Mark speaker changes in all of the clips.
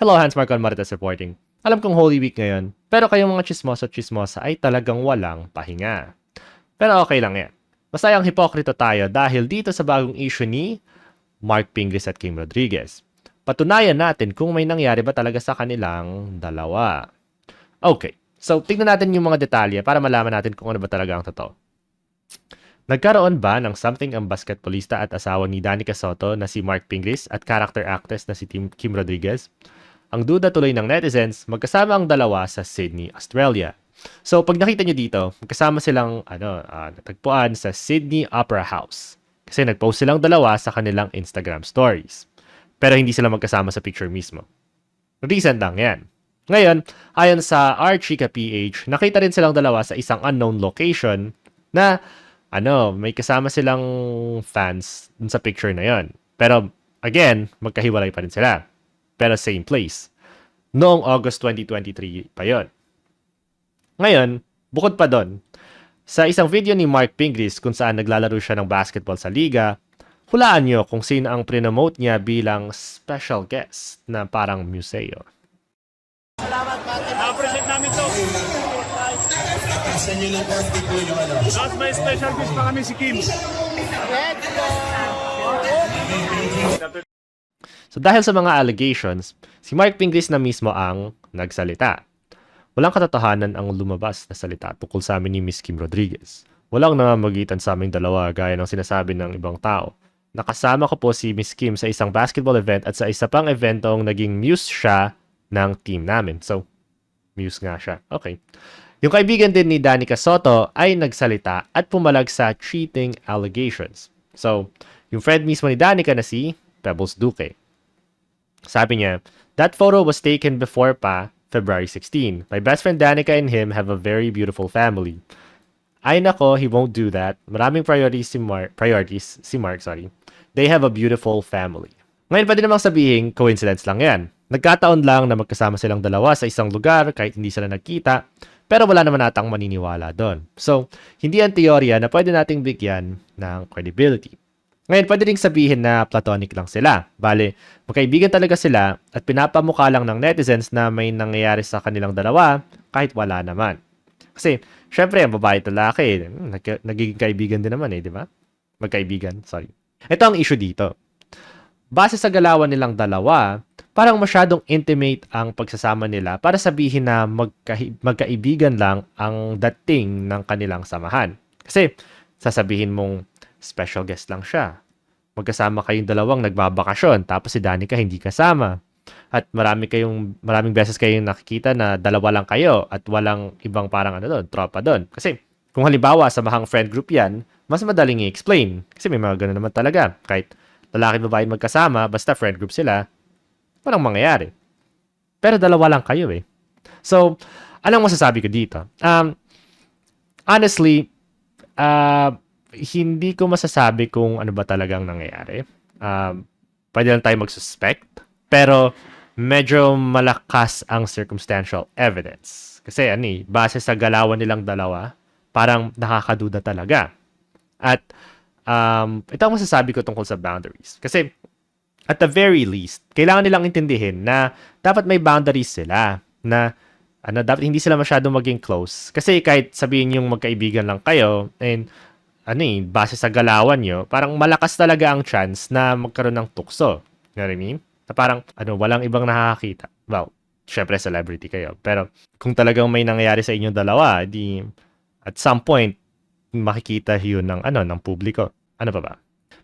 Speaker 1: Hello, Hans Marcon Marites reporting. Alam kong Holy Week ngayon, pero kayong mga chismoso-chismosa ay talagang walang pahinga. Pero okay lang yan. Masayang hipokrito tayo dahil dito sa bagong issue ni Mark Pingris at Kim Rodriguez. Patunayan natin kung may nangyari ba talaga sa kanilang dalawa. Okay, so tignan natin yung mga detalye para malaman natin kung ano ba talaga ang totoo. Nagkaroon ba ng something ang basketballista at asawa ni Danica Soto na si Mark Pingris at character actress na si Kim Rodriguez? Ang duda tuloy ng netizens, magkasama ang dalawa sa Sydney, Australia. So pag nakita nyo dito, magkasama silang natagpuan sa Sydney Opera House. Kasi nagpost silang dalawa sa kanilang Instagram stories. Pero hindi sila magkasama sa picture mismo. Recent lang yan. Ngayon, ayon sa Archika PH, nakita rin silang dalawa sa isang unknown location na may kasama silang fans dun sa picture na yon. Pero again, magkahiwalay pa rin sila. Pero same place. Noong August 2023 pa yon. Ngayon, bukod pa doon, sa isang video ni Mark Pingris kung saan naglalaro siya ng basketball sa liga, hulaan nyo kung sino ang prinomote niya bilang special guest na parang museo.
Speaker 2: Salamat, Pati. Appreciate namin to. Last may special guest pa kami si Kim. Let's go!
Speaker 1: So dahil sa mga allegations, si Mark Pingris na mismo ang nagsalita. Walang katotohanan ang lumabas na salita tungkol sa amin ni Miss Kim Rodriguez. Walang namamagitan sa aming dalawa gaya ng sinasabi ng ibang tao. Nakasama ko po si Miss Kim sa isang basketball event at sa isa pang eventong naging muse siya ng team namin. So, muse nga siya. Okay. Yung kaibigan din ni Danica Soto ay nagsalita at pumalag sa cheating allegations. So, yung friend mismo ni Danica na si Pebbles Duque. Sabi niya, that photo was taken before pa February 16. My best friend Danica and him have a very beautiful family. Ay nako, he won't do that. Maraming priorities si Mark. They have a beautiful family. Ngayon pwede namang sabihin, coincidence lang yan. Nagkataon lang na magkasama silang dalawa sa isang lugar kahit hindi sila nagkita, pero wala naman natang maniniwala doon. So, hindi ang teorya na pwede nating bigyan ng credibility. Ngayon, pwede rin sabihin na platonic lang sila. Bale, magkaibigan talaga sila at pinapamukha lang ng netizens na may nangyayari sa kanilang dalawa kahit wala naman. Kasi, syempre, ang babae at lalaki, nagiging kaibigan din naman di ba? Magkaibigan, sorry. Ito ang issue dito. Base sa galawan nilang dalawa, parang masyadong intimate ang pagsasama nila para sabihin na magkaibigan lang ang dating ng kanilang samahan. Kasi, sasabihin mong, special guest lang siya. Magkasama kayong dalawang nagbabakasyon, tapos si Danica hindi kasama. At maraming beses kayong nakikita na dalawa lang kayo at walang ibang parang tropa doon. Kasi kung halimbawa samahang friend group yan, mas madaling i-explain. Kasi may mga ganun naman talaga. Kahit lalaki at babae magkasama, basta friend group sila, walang mangyayari. Pero dalawa lang kayo eh. So, anong masasabi ko dito? Honestly, hindi ko masasabi kung ano ba talagang nangyayari. Pwede lang tayo mag-suspect. Pero medyo malakas ang circumstantial evidence. Kasi base sa galawan nilang dalawa, parang nakakaduda talaga. At ito ang masasabi ko tungkol sa boundaries. Kasi at the very least, kailangan nilang intindihin na dapat may boundaries sila. Na dapat hindi sila masyadong maging close. Kasi kahit sabihin yung magkaibigan lang kayo, and base sa galawan nyo, parang malakas talaga ang chance na magkaroon ng tukso. You know what I mean? Na parang, walang ibang nakakakita. Well, syempre celebrity kayo. Pero kung talagang may nangyayari sa inyong dalawa, at some point, makikita yun ng publiko. Ano pa ba?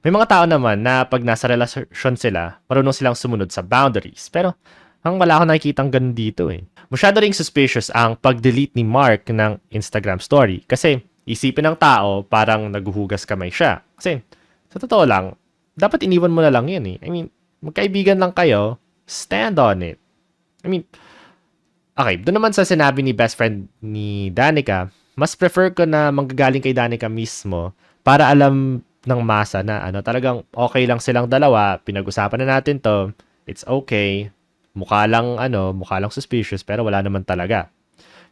Speaker 1: May mga tao naman na pag nasa relasyon sila, marunong silang sumunod sa boundaries. Pero, wala akong nakikitang ganun dito eh. Masyado ring suspicious ang pag-delete ni Mark ng Instagram story. Kasi, isipin ng tao parang naguhugas kamay siya. Kasi, sa totoo lang, dapat iniwan mo na lang yun eh. I mean, magkaibigan lang kayo, stand on it. I mean, okay, doon naman sa sinabi ni best friend ni Danica, mas prefer ko na manggagaling kay Danica mismo para alam ng masa na talagang okay lang silang dalawa, pinag-usapan na natin to, it's okay, mukha lang suspicious pero wala naman talaga.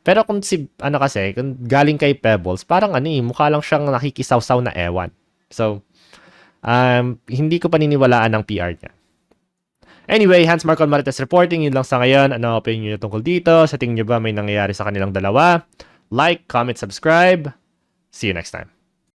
Speaker 1: Pero kung kung galing kay Pebbles, parang mukha lang siyang nakikisaw-saw na ewan. So, hindi ko paniniwalaan ang PR niya. Anyway, Hans Marcon Marites reporting. Yun lang sa ngayon. Ano ang opinion nyo tungkol dito? Sa tingin nyo ba may nangyayari sa kanilang dalawa? Like, comment, subscribe. See you next time.